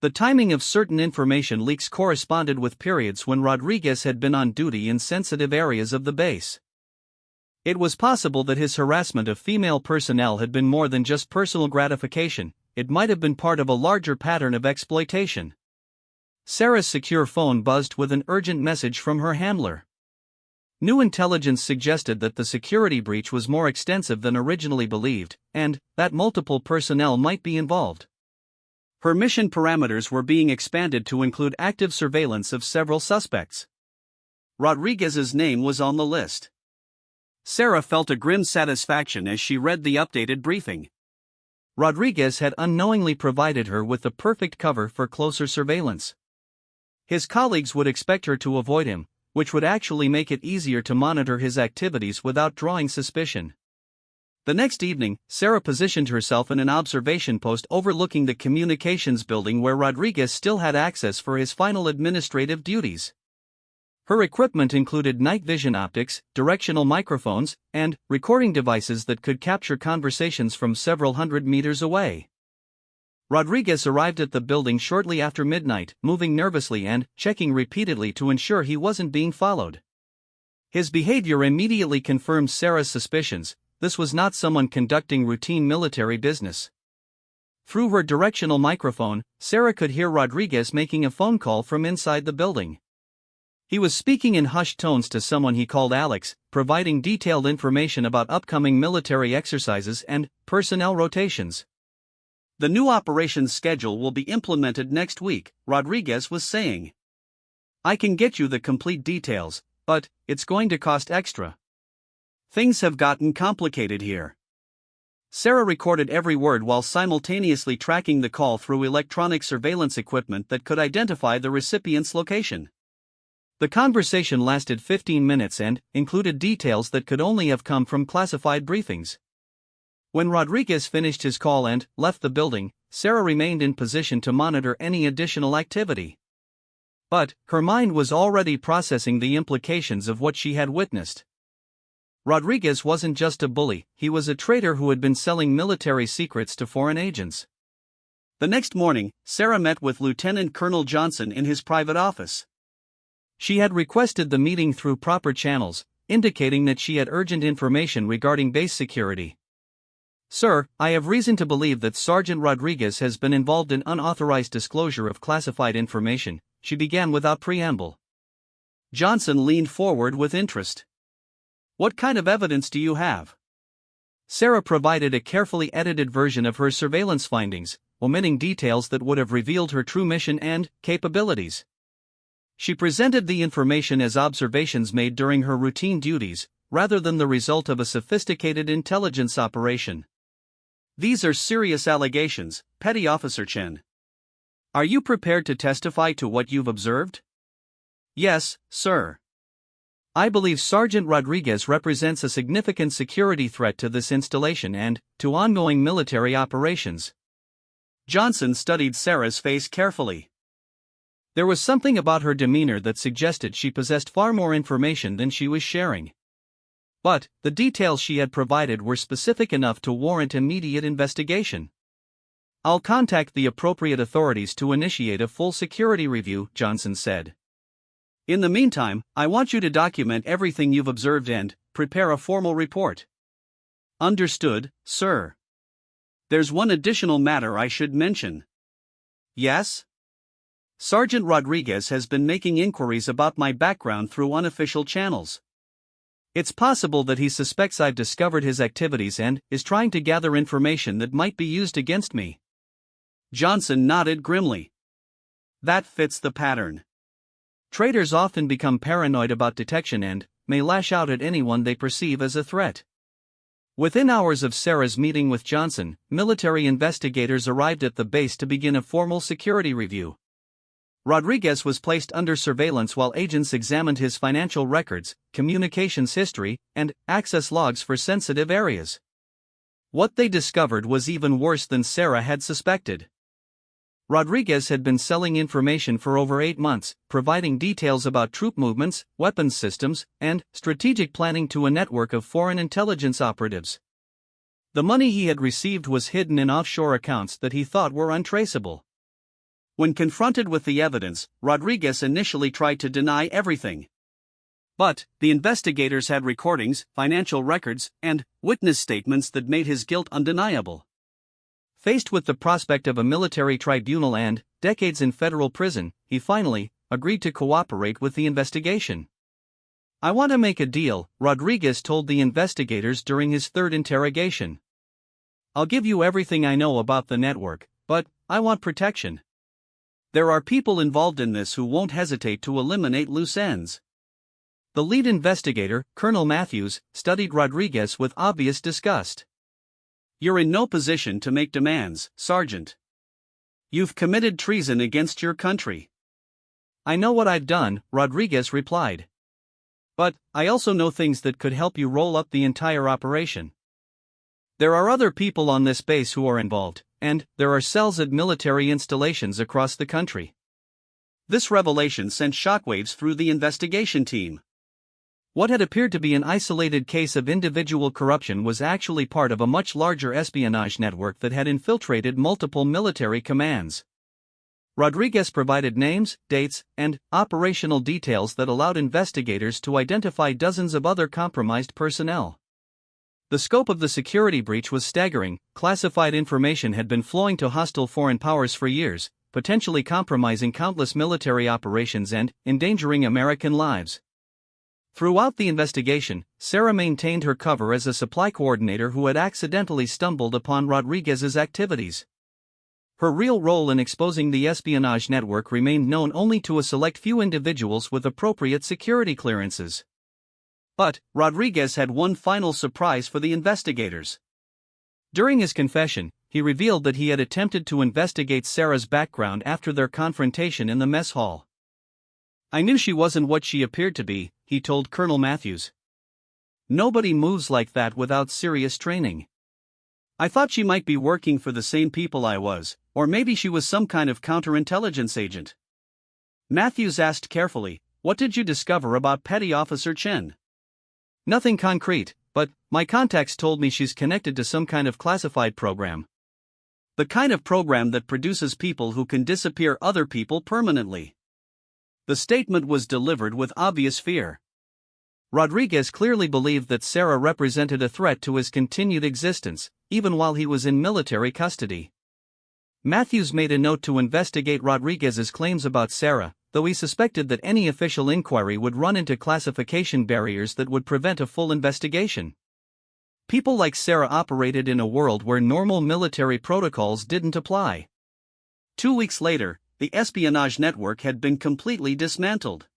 The timing of certain information leaks corresponded with periods when Rodriguez had been on duty in sensitive areas of the base. It was possible that his harassment of female personnel had been more than just personal gratification; it might have been part of a larger pattern of exploitation. Sarah's secure phone buzzed with an urgent message from her handler. New intelligence suggested that the security breach was more extensive than originally believed, and that multiple personnel might be involved. Her mission parameters were being expanded to include active surveillance of several suspects. Rodriguez's name was on the list. Sarah felt a grim satisfaction as she read the updated briefing. Rodriguez had unknowingly provided her with the perfect cover for closer surveillance. His colleagues would expect her to avoid him, which would actually make it easier to monitor his activities without drawing suspicion. The next evening, Sarah positioned herself in an observation post overlooking the communications building where Rodriguez still had access for his final administrative duties. Her equipment included night vision optics, directional microphones, and recording devices that could capture conversations from several hundred meters away. Rodriguez arrived at the building shortly after midnight, moving nervously and checking repeatedly to ensure he wasn't being followed. His behavior immediately confirmed Sarah's suspicions. This was not someone conducting routine military business. Through her directional microphone, Sarah could hear Rodriguez making a phone call from inside the building. He was speaking in hushed tones to someone he called Alex, providing detailed information about upcoming military exercises and personnel rotations. The new operations schedule will be implemented next week, Rodriguez was saying. I can get you the complete details, but it's going to cost extra. Things have gotten complicated here. Sarah recorded every word while simultaneously tracking the call through electronic surveillance equipment that could identify the recipient's location. The conversation lasted 15 minutes and included details that could only have come from classified briefings. When Rodriguez finished his call and left the building, Sarah remained in position to monitor any additional activity. But her mind was already processing the implications of what she had witnessed. Rodriguez wasn't just a bully, he was a traitor who had been selling military secrets to foreign agents. The next morning, Sarah met with Lieutenant Colonel Johnson in his private office. She had requested the meeting through proper channels, indicating that she had urgent information regarding base security. Sir, I have reason to believe that Sergeant Rodriguez has been involved in unauthorized disclosure of classified information, she began without preamble. Johnson leaned forward with interest. What kind of evidence do you have? Sarah provided a carefully edited version of her surveillance findings, omitting details that would have revealed her true mission and capabilities. She presented the information as observations made during her routine duties, rather than the result of a sophisticated intelligence operation. These are serious allegations, Petty Officer Chen. Are you prepared to testify to what you've observed? Yes, sir. I believe Sergeant Rodriguez represents a significant security threat to this installation and to ongoing military operations. Johnson studied Sarah's face carefully. There was something about her demeanor that suggested she possessed far more information than she was sharing. But the details she had provided were specific enough to warrant immediate investigation. I'll contact the appropriate authorities to initiate a full security review, Johnson said. In the meantime, I want you to document everything you've observed and prepare a formal report. Understood, sir. There's one additional matter I should mention. Yes? Sergeant Rodriguez has been making inquiries about my background through unofficial channels. It's possible that he suspects I've discovered his activities and is trying to gather information that might be used against me. Johnson nodded grimly. That fits the pattern. Traitors often become paranoid about detection and may lash out at anyone they perceive as a threat. Within hours of Sarah's meeting with Johnson, military investigators arrived at the base to begin a formal security review. Rodriguez was placed under surveillance while agents examined his financial records, communications history, and access logs for sensitive areas. What they discovered was even worse than Sarah had suspected. Rodriguez had been selling information for over 8 months, providing details about troop movements, weapons systems, and strategic planning to a network of foreign intelligence operatives. The money he had received was hidden in offshore accounts that he thought were untraceable. When confronted with the evidence, Rodriguez initially tried to deny everything. But the investigators had recordings, financial records, and witness statements that made his guilt undeniable. Faced with the prospect of a military tribunal and decades in federal prison, he finally agreed to cooperate with the investigation. I want to make a deal, Rodriguez told the investigators during his third interrogation. I'll give you everything I know about the network, but I want protection. There are people involved in this who won't hesitate to eliminate loose ends. The lead investigator, Colonel Matthews, studied Rodriguez with obvious disgust. You're in no position to make demands, Sergeant. You've committed treason against your country. I know what I've done, Rodriguez replied. But I also know things that could help you roll up the entire operation. There are other people on this base who are involved, and there are cells at military installations across the country. This revelation sent shockwaves through the investigation team. What had appeared to be an isolated case of individual corruption was actually part of a much larger espionage network that had infiltrated multiple military commands. Rodriguez provided names, dates, and operational details that allowed investigators to identify dozens of other compromised personnel. The scope of the security breach was staggering. Classified information had been flowing to hostile foreign powers for years, potentially compromising countless military operations and endangering American lives. Throughout the investigation, Sarah maintained her cover as a supply coordinator who had accidentally stumbled upon Rodriguez's activities. Her real role in exposing the espionage network remained known only to a select few individuals with appropriate security clearances. But Rodriguez had one final surprise for the investigators. During his confession, he revealed that he had attempted to investigate Sarah's background after their confrontation in the mess hall. "I knew she wasn't what she appeared to be," he told Colonel Matthews. "Nobody moves like that without serious training. I thought she might be working for the same people I was, or maybe she was some kind of counterintelligence agent." Matthews asked carefully, "What did you discover about Petty Officer Chen?" "Nothing concrete, but my contacts told me she's connected to some kind of classified program. The kind of program that produces people who can disappear other people permanently." The statement was delivered with obvious fear. Rodriguez clearly believed that Sarah represented a threat to his continued existence, even while he was in military custody. Matthews made a note to investigate Rodriguez's claims about Sarah, though he suspected that any official inquiry would run into classification barriers that would prevent a full investigation. People like Sarah operated in a world where normal military protocols didn't apply. 2 weeks later, the espionage network had been completely dismantled.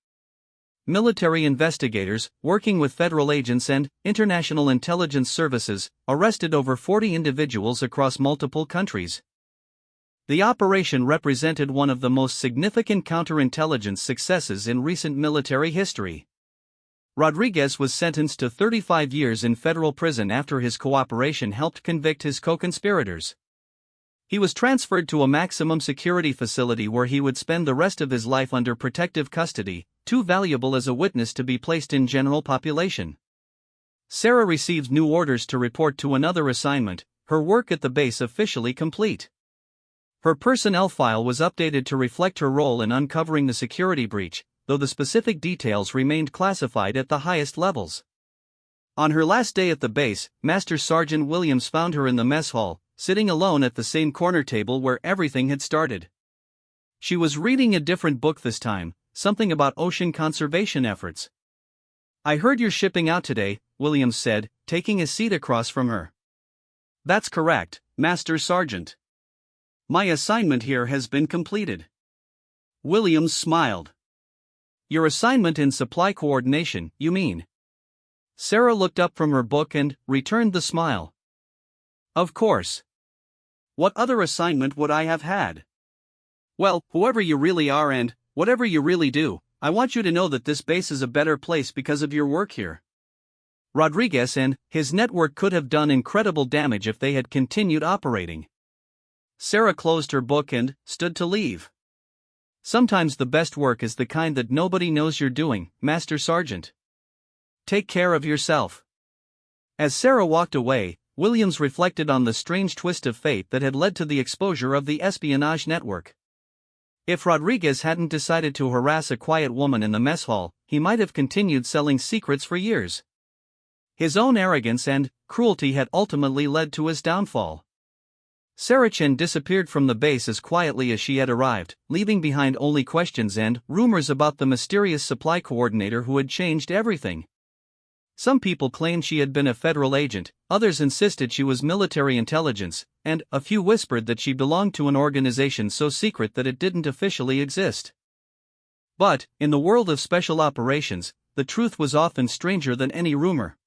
Military investigators, working with federal agents and international intelligence services, arrested over 40 individuals across multiple countries. The operation represented one of the most significant counterintelligence successes in recent military history. Rodriguez was sentenced to 35 years in federal prison after his cooperation helped convict his co-conspirators. He was transferred to a maximum security facility where he would spend the rest of his life under protective custody, too valuable as a witness to be placed in general population. Sarah received new orders to report to another assignment, her work at the base officially complete. Her personnel file was updated to reflect her role in uncovering the security breach, though the specific details remained classified at the highest levels. On her last day at the base, Master Sergeant Williams found her in the mess hall, sitting alone at the same corner table where everything had started. She was reading a different book this time, something about ocean conservation efforts. "I heard you're shipping out today," Williams said, taking a seat across from her. "That's correct, Master Sergeant. My assignment here has been completed." Williams smiled. "Your assignment in supply coordination, you mean?" Sarah looked up from her book and returned the smile. "Of course. What other assignment would I have had? Well, whoever you really are and whatever you really do, I want you to know that this base is a better place because of your work here." Rodriguez and his network could have done incredible damage if they had continued operating. Sarah closed her book and stood to leave. "Sometimes the best work is the kind that nobody knows you're doing, Master Sergeant. Take care of yourself." As Sarah walked away, Williams reflected on the strange twist of fate that had led to the exposure of the espionage network. If Rodriguez hadn't decided to harass a quiet woman in the mess hall, he might have continued selling secrets for years. His own arrogance and cruelty had ultimately led to his downfall. Sarah Chen disappeared from the base as quietly as she had arrived, leaving behind only questions and rumors about the mysterious supply coordinator who had changed everything. Some people claimed she had been a federal agent, others insisted she was military intelligence, and a few whispered that she belonged to an organization so secret that it didn't officially exist. But, in the world of special operations, the truth was often stranger than any rumor.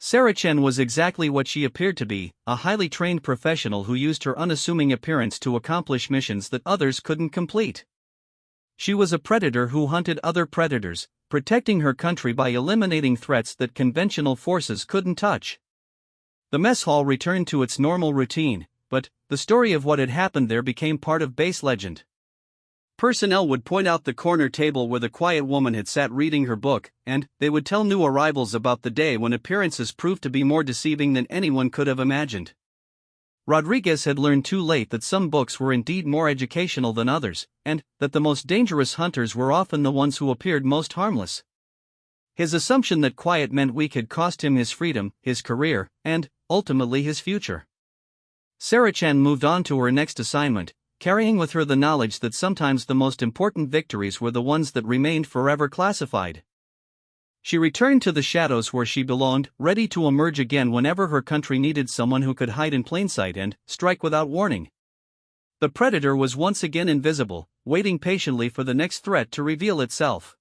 Sarah Chen was exactly what she appeared to be, a highly trained professional who used her unassuming appearance to accomplish missions that others couldn't complete. She was a predator who hunted other predators, protecting her country by eliminating threats that conventional forces couldn't touch. The mess hall returned to its normal routine, but the story of what had happened there became part of base legend. Personnel would point out the corner table where the quiet woman had sat reading her book, and they would tell new arrivals about the day when appearances proved to be more deceiving than anyone could have imagined. Rodriguez had learned too late that some books were indeed more educational than others, and that the most dangerous hunters were often the ones who appeared most harmless. His assumption that quiet meant weak had cost him his freedom, his career, and, ultimately, his future. Sarah-chan moved on to her next assignment, carrying with her the knowledge that sometimes the most important victories were the ones that remained forever classified. She returned to the shadows where she belonged, ready to emerge again whenever her country needed someone who could hide in plain sight and strike without warning. The predator was once again invisible, waiting patiently for the next threat to reveal itself.